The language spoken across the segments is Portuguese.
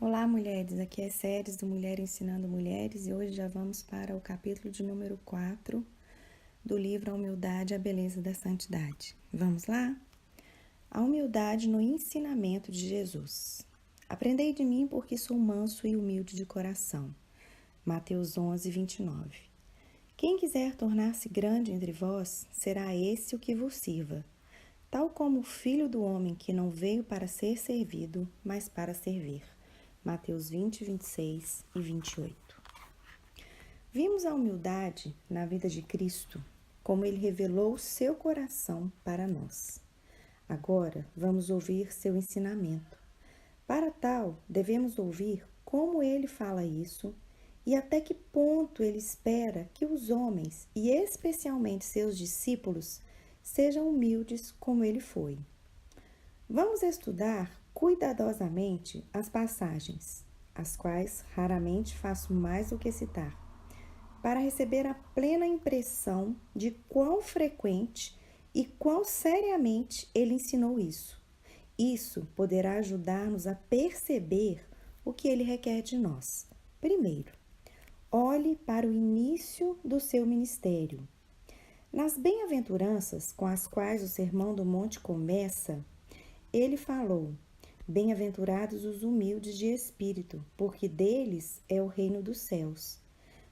Olá, mulheres. Aqui é Séries do Mulher Ensinando Mulheres e hoje já vamos para o capítulo de número 4 do livro A Humildade e a Beleza da Santidade. Vamos lá? A humildade no ensinamento de Jesus. Aprendei de mim porque sou manso e humilde de coração. Mateus 11, 29. Quem quiser tornar-se grande entre vós, será esse o que vos sirva. Tal como o Filho do Homem que não veio para ser servido, mas para servir. Mateus 20, 26 e 28. Vimos a humildade na vida de Cristo, como ele revelou seu coração para nós. Agora vamos ouvir seu ensinamento. Para tal, devemos ouvir como ele fala isso e até que ponto ele espera que os homens, e especialmente seus discípulos, sejam humildes como ele foi. Vamos estudar cuidadosamente as passagens, as quais raramente faço mais do que citar, para receber a plena impressão de quão frequente e quão seriamente ele ensinou isso. Isso poderá ajudar-nos a perceber o que ele requer de nós. Primeiro, olhe para o início do seu ministério. Nas bem-aventuranças com as quais o Sermão do Monte começa, ele falou: Bem-aventurados os humildes de espírito, porque deles é o reino dos céus.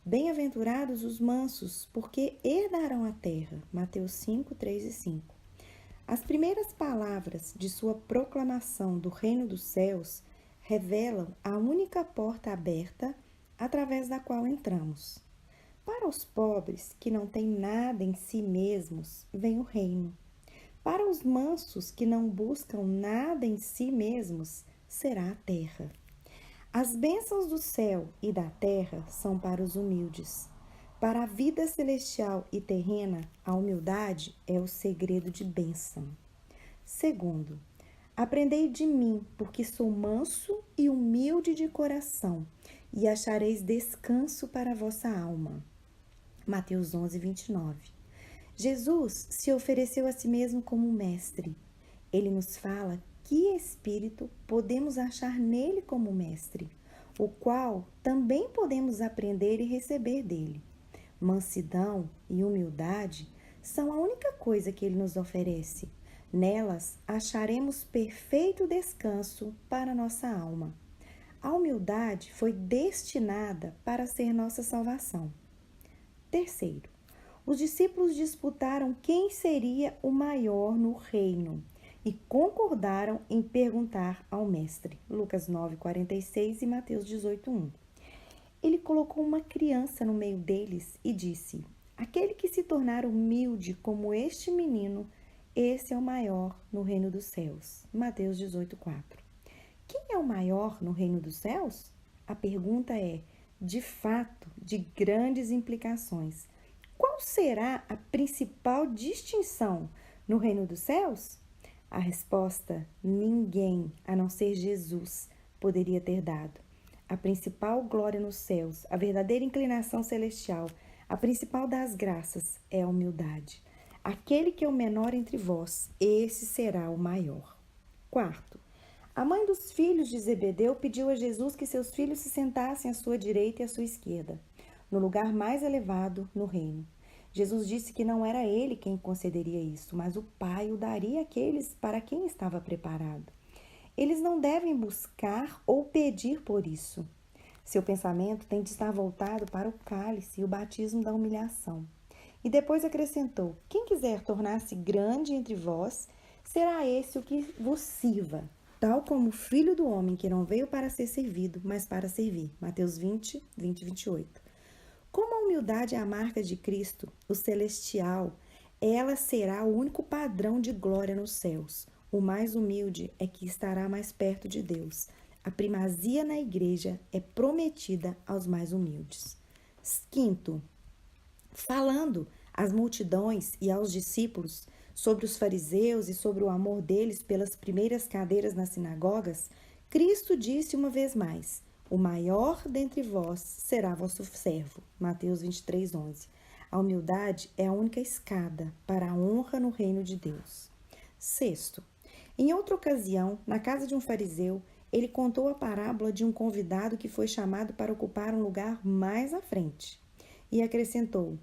Bem-aventurados os mansos, porque herdarão a terra. Mateus 5, 3 e 5. As primeiras palavras de sua proclamação do reino dos céus revelam a única porta aberta através da qual entramos. Para os pobres que não têm nada em si mesmos, vem o reino. Para os mansos que não buscam nada em si mesmos, será a terra. As bênçãos do céu e da terra são para os humildes. Para a vida celestial e terrena, a humildade é o segredo de bênção. Segundo, aprendei de mim, porque sou manso e humilde de coração, e achareis descanso para a vossa alma. Mateus 11, 29. Jesus se ofereceu a si mesmo como mestre. Ele nos fala que espírito podemos achar nele como mestre, o qual também podemos aprender e receber dele. Mansidão e humildade são a única coisa que ele nos oferece. Nelas acharemos perfeito descanso para nossa alma. A humildade foi destinada para ser nossa salvação. Terceiro, os discípulos disputaram quem seria o maior no reino e concordaram em perguntar ao mestre. Lucas 9:46 e Mateus 18:1. Ele colocou uma criança no meio deles e disse: Aquele que se tornar humilde como este menino, esse é o maior no reino dos céus. Mateus 18:4. Quem é o maior no reino dos céus? A pergunta é, de fato, de grandes implicações. Qual será a principal distinção no reino dos céus? A resposta: ninguém, a não ser Jesus, poderia ter dado. A principal glória nos céus, a verdadeira inclinação celestial, a principal das graças é a humildade. Aquele que é o menor entre vós, esse será o maior. Quarto, a mãe dos filhos de Zebedeu pediu a Jesus que seus filhos se sentassem à sua direita e à sua esquerda, no lugar mais elevado no reino. Jesus disse que não era ele quem concederia isso, mas o Pai o daria àqueles para quem estava preparado. Eles não devem buscar ou pedir por isso. Seu pensamento tem de estar voltado para o cálice e o batismo da humilhação. E depois acrescentou: Quem quiser tornar-se grande entre vós, será esse o que vos sirva, tal como o Filho do Homem que não veio para ser servido, mas para servir. Mateus 20, 20 e 28. Como a humildade é a marca de Cristo, o celestial, ela será o único padrão de glória nos céus. O mais humilde é que estará mais perto de Deus. A primazia na igreja é prometida aos mais humildes. Quinto, falando às multidões e aos discípulos sobre os fariseus e sobre o amor deles pelas primeiras cadeiras nas sinagogas, Cristo disse uma vez mais: O maior dentre vós será vosso servo. Mateus 23, 11. A humildade é a única escada para a honra no reino de Deus. Sexto, em outra ocasião, na casa de um fariseu, ele contou a parábola de um convidado que foi chamado para ocupar um lugar mais à frente. E acrescentou: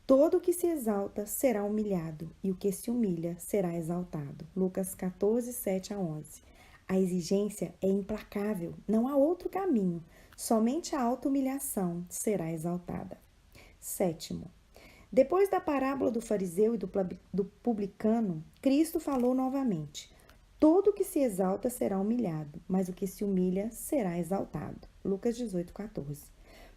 todo o que se exalta será humilhado, e o que se humilha será exaltado. Lucas 14, 7 a 11. A exigência é implacável, não há outro caminho. Somente a auto-humilhação será exaltada. Sétimo, depois da parábola do fariseu e do publicano, Cristo falou novamente: todo o que se exalta será humilhado, mas o que se humilha será exaltado. Lucas 18, 14.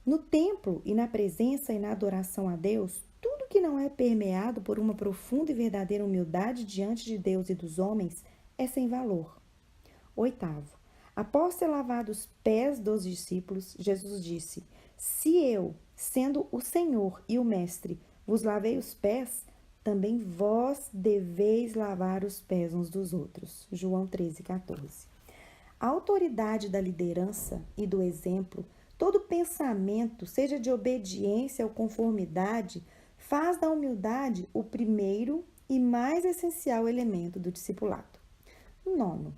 No templo e na presença e na adoração a Deus, tudo que não é permeado por uma profunda e verdadeira humildade diante de Deus e dos homens é sem valor. Oitavo, após ter lavado os pés dos discípulos, Jesus disse: se eu, sendo o Senhor e o Mestre, vos lavei os pés, também vós deveis lavar os pés uns dos outros. João 13, 14. A autoridade da liderança e do exemplo, todo pensamento, seja de obediência ou conformidade, faz da humildade o primeiro e mais essencial elemento do discipulado. Nono,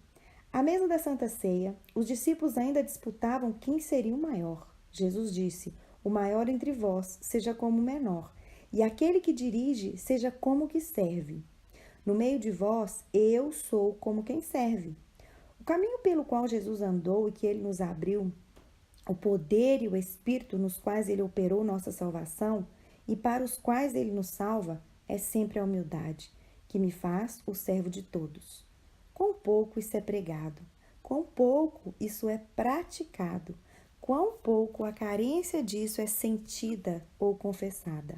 à mesa da Santa Ceia, os discípulos ainda disputavam quem seria o maior. Jesus disse: o maior entre vós seja como o menor, e aquele que dirige seja como o que serve. No meio de vós, eu sou como quem serve. O caminho pelo qual Jesus andou e que ele nos abriu, o poder e o Espírito nos quais ele operou nossa salvação e para os quais ele nos salva, é sempre a humildade, que me faz o servo de todos. Quão pouco isso é pregado, quão pouco isso é praticado, quão pouco a carência disso é sentida ou confessada,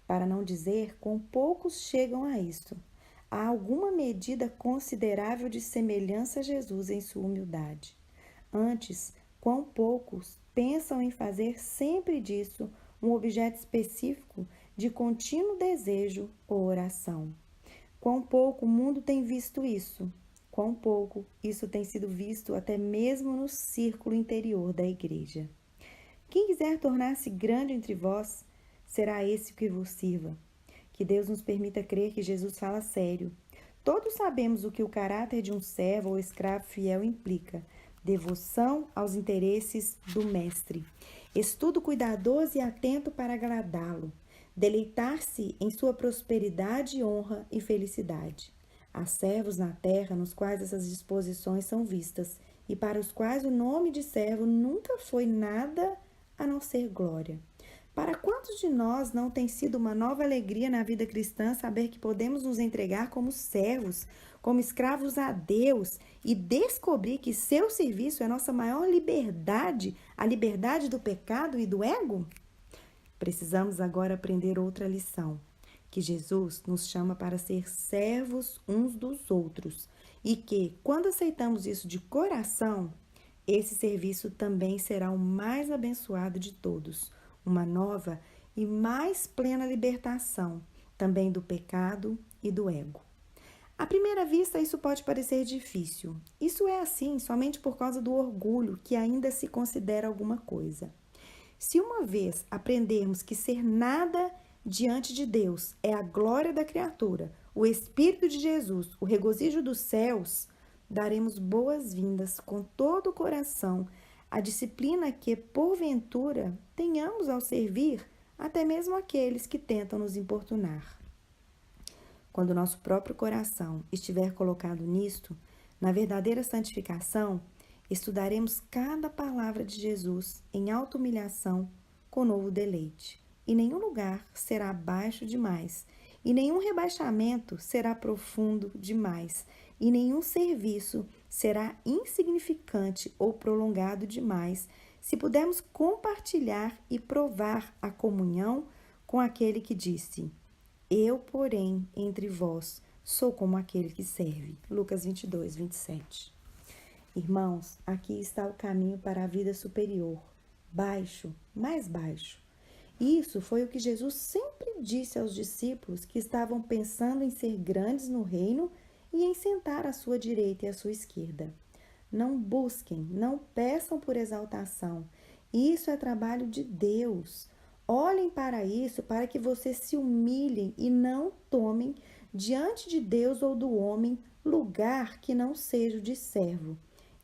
para não dizer quão poucos chegam a isso. Há alguma medida considerável de semelhança a Jesus em sua humildade. Antes, quão poucos pensam em fazer sempre disso um objeto específico de contínuo desejo ou oração. Quão pouco o mundo tem visto isso. Quão pouco isso tem sido visto até mesmo no círculo interior da igreja. Quem quiser tornar-se grande entre vós, será esse que vos sirva. Que Deus nos permita crer que Jesus fala sério. Todos sabemos o que o caráter de um servo ou escravo fiel implica: devoção aos interesses do mestre, estudo cuidadoso e atento para agradá-lo, deleitar-se em sua prosperidade, honra e felicidade. Há servos na terra nos quais essas disposições são vistas e para os quais o nome de servo nunca foi nada a não ser glória. Para quantos de nós não tem sido uma nova alegria na vida cristã saber que podemos nos entregar como servos, como escravos a Deus e descobrir que seu serviço é nossa maior liberdade, a liberdade do pecado e do ego? Precisamos agora aprender outra lição, que Jesus nos chama para ser servos uns dos outros e que, quando aceitamos isso de coração, esse serviço também será o mais abençoado de todos, uma nova e mais plena libertação, também do pecado e do ego. À primeira vista, isso pode parecer difícil. Isso é assim somente por causa do orgulho que ainda se considera alguma coisa. Se uma vez aprendermos que ser nada diante de Deus é a glória da criatura, o Espírito de Jesus, o regozijo dos céus, daremos boas-vindas com todo o coração à disciplina que, porventura, tenhamos ao servir até mesmo aqueles que tentam nos importunar. Quando nosso próprio coração estiver colocado nisto, na verdadeira santificação, estudaremos cada palavra de Jesus em auto-humilhação com novo deleite. E nenhum lugar será baixo demais, e nenhum rebaixamento será profundo demais, e nenhum serviço será insignificante ou prolongado demais, se pudermos compartilhar e provar a comunhão com aquele que disse: eu, porém, entre vós, sou como aquele que serve. Lucas 22, 27. Irmãos, aqui está o caminho para a vida superior, baixo, mais baixo. Isso foi o que Jesus sempre disse aos discípulos que estavam pensando em ser grandes no reino e em sentar à sua direita e à sua esquerda. Não busquem, não peçam por exaltação. Isso é trabalho de Deus. Olhem para isso para que vocês se humilhem e não tomem diante de Deus ou do homem lugar que não seja o de servo.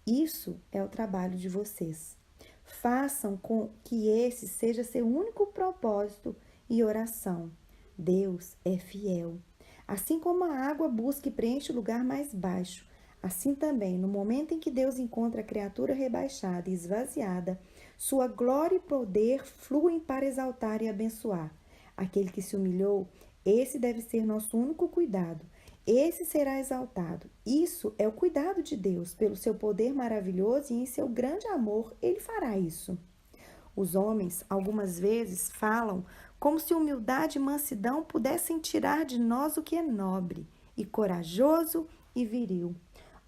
Isso é o trabalho de vocês. Façam com que esse seja seu único propósito e oração. Deus é fiel. Assim como a água busca e preenche o lugar mais baixo, assim também, no momento em que Deus encontra a criatura rebaixada e esvaziada, sua glória e poder fluem para exaltar e abençoar. Aquele que se humilhou, esse deve ser nosso único cuidado. Esse será exaltado. Isso é o cuidado de Deus, pelo seu poder maravilhoso e em seu grande amor, ele fará isso. Os homens, algumas vezes, falam como se humildade e mansidão pudessem tirar de nós o que é nobre, e corajoso e viril.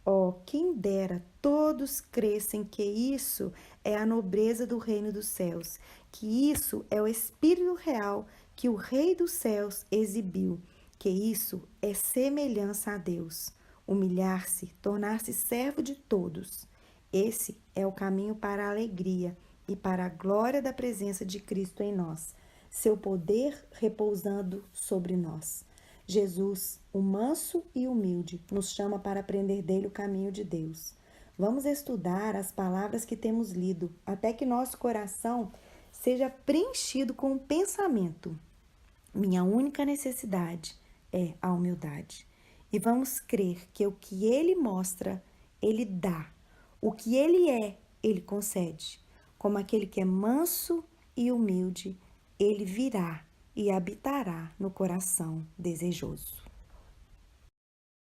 Oh, quem dera todos crescem que isso é a nobreza do reino dos céus, que isso é o espírito real que o Rei dos céus exibiu, que isso é semelhança a Deus, humilhar-se, tornar-se servo de todos. Esse é o caminho para a alegria e para a glória da presença de Cristo em nós, seu poder repousando sobre nós. Jesus, o manso e humilde, nos chama para aprender dele o caminho de Deus. Vamos estudar as palavras que temos lido, até que nosso coração seja preenchido com o pensamento: minha única necessidade é a humildade. E vamos crer que o que ele mostra, ele dá. O que ele é, ele concede. Como aquele que é manso e humilde, ele virá e habitará no coração desejoso.